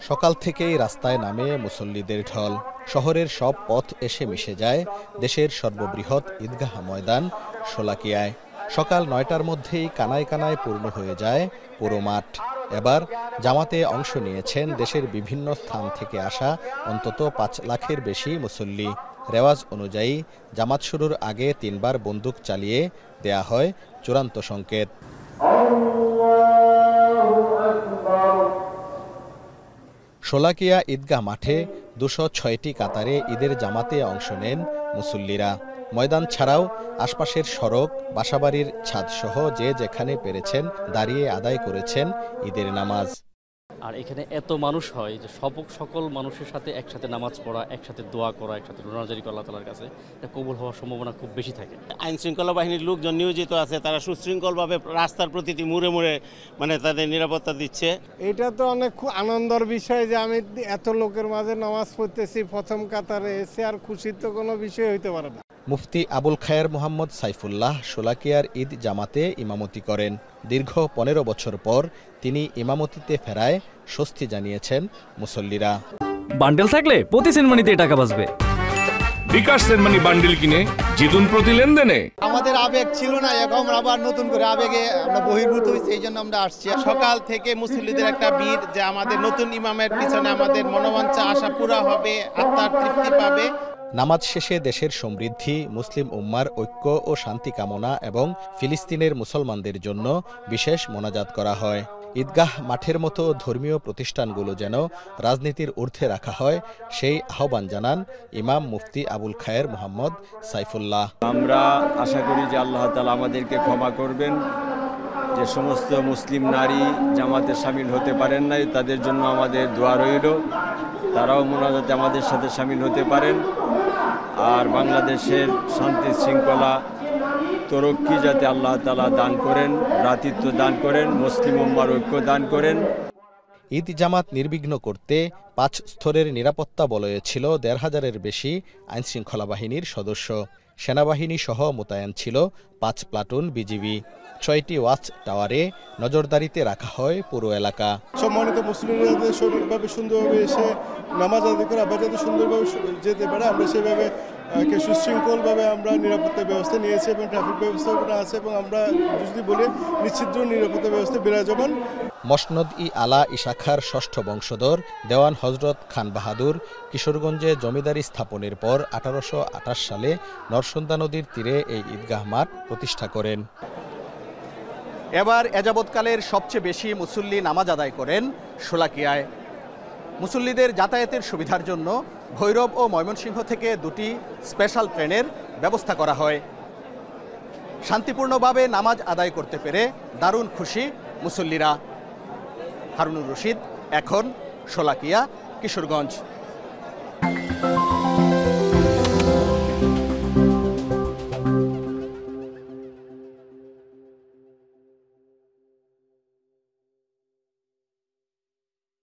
সকাল থেকেই রাস্তায় নামে মুসল্লিদের ঢল। শহরের সব পথ এসে মিশে যায় দেশের সর্ববৃহৎ ঈদগাহ ময়দান শোলাকিয়ায়। সকাল ৯টার মধ্যেই কানায় কানায় পূর্ণ হয়ে যায় পুরো মাঠ। এবার জামাতে অংশ নিয়েছেন দেশের বিভিন্ন স্থান থেকে আসা অন্তত ৫ লাখের বেশি মুসল্লি। রেওয়াজ অনুযায়ী জামাত শুরুর আগে ৩ বার বন্দুক চালিয়ে দেয়া হয় চূড়ান্ত সংকেত। শোলাকিয়া ঈদগাহ মাঠে ২০৬টি কাতারে ঈদের জামাতে অংশ নেন মুসল্লিরা। ময়দান ছাড়াও আশপাশের সড়ক, বাসাবাড়ির ছাদসহ যে যেখানে পেরেছেন দাঁড়িয়ে আদায় করেছেন ঈদের নামাজ। আর এখানে এত মানুষ হয় যে সকল মানুষের সাথে একসাথে নামাজ পড়া, একসাথে দোয়া করা, একসাথে রোনাজারি করা আল্লাহ তাআলার কাছে, এটা কবুল হওয়ার সম্ভাবনা খুব বেশি থাকে। আইন শৃঙ্খলা বাহিনীর লোকজন নিয়োজিত আছে, তারা সুশৃঙ্খলভাবে রাস্তার প্রতিটি মুড়ে মুড়ে তাদের নিরাপত্তা দিচ্ছে। এটা তো অনেক খুব আনন্দের বিষয় যে আমি এত লোকের মাঝে নামাজ পড়তেছি প্রথম কাতারে এসে, আর খুশির তো কোনো বিষয় হইতে পারে না। মুফতি আবুল খায়ের মোহাম্মদ সাইফুল্লাহ শোলাকিয়ার ঈদ জামাতে ইমামতি করেন। দীর্ঘ ১৫ বছর পর তিনি ইমামতিতে ফেরায় স্বস্তি জানিয়েছেন মুসল্লিরা। বান্ডেল থাকলে প্রতি সেনমানিতে টাকা বাঁচবে। বিকাশ সেনমানি বান্ডেল কিনে জিতুন প্রতি লেনদেনে। আমাদের আবেগ ছিল না, এখন আবার নতুন করে আবেগে আমরা বহির্ভূত হয়েছি, এই জন্য আমরা আসছি। সকাল থেকে মুসল্লিদের একটা ভিড়, যে আমাদের নতুন ইমামের পিছনে আমাদের মনোবাঞ্ছা আশা পুরা হবে, আত্মার তৃপ্তি পাবে। নামাজ শেষে দেশের সমৃদ্ধি, মুসলিম উম্মার ঐক্য ও শান্তি কামনা এবং ফিলিস্তিনের মুসলমানদের জন্য বিশেষ মোনাজাত করা হয়। ঈদগাহ মাঠের মতো ধর্মীয় প্রতিষ্ঠানগুলো যেন রাজনীতির ঊর্ধ্বে রাখা হয়, সেই আহ্বান জানান ইমাম মুফতি আবুল খায়ের মোহাম্মদ সাইফুল্লাহ। আমরা আশা করি যে আল্লাহ তাআলা আমাদেরকে ক্ষমা করবেন। যে সমস্ত মুসলিম নারী জামাতে শামিল হতে পারেন নাই, তাদের জন্য আমাদের দোয়া রইল, তারাও মোনাজাতে আমাদের সাথে শামিল হতে পারেন। আর বাংলাদেশের শান্তি শৃঙ্খলা তরক্কি যাতে আল্লাহ তাআলা দান করেন, ভ্রাতৃত্ব দান করেন, মুসলিম উম্মার ঐক্য দান করেন। ঈদ জামাত নির্বিঘ্ন করতে ৫ স্তরের নিরাপত্তা বলয়ে ছিল ১৫০০-এর বেশি আইনশৃঙ্খলা বাহিনীর সদস্য। সেনাবাহিনী সহ মোতায়েন ছিল ৫ প্লাটুন বিজিবি। ৬টি ওয়াচ টাওয়ারে নজরদারিতে রাখা হয় পুরো এলাকা। সম্মানিত মুসলিমরা যাতে সঠিকভাবে সুন্দরভাবে এসে নামাজ আদায় করে আবার যাতে সুন্দরভাবে যেতে পারে, আমরা সেভাবে সুশৃঙ্খলভাবে আমরা নিরাপত্তা ব্যবস্থা নিয়েছি এবং ট্রাফিক ব্যবস্থাপনা আছে, এবং আমরা যদি বলি নিশ্চিত নিরাপত্তা ব্যবস্থা বিরাজমান। মসনদ-ই আলা ইশাখার ৬ষ্ঠ বংশধর দেওয়ান হযরত খান বাহাদুর কিশোরগঞ্জে জমিদারি স্থাপনের পর ১৮২৮ সালে নরসুন্দা নদীর তীরে এই ঈদগাহ মাঠ প্রতিষ্ঠা করেন। এবার এযাবৎকালের সবচেয়ে বেশি মুসল্লি নামাজ আদায় করেন শোলাকিয়ায়। মুসল্লিদের যাতায়াতের সুবিধার জন্য ভৈরব ও ময়মনসিংহ থেকে 2টি স্পেশাল ট্রেনের ব্যবস্থা করা হয়। শান্তিপূর্ণভাবে নামাজ আদায় করতে পেরে দারুণ খুশি মুসল্লিরা। হারুনুর রশিদ, এখন শোলাকিয়া, কিশোরগঞ্জ।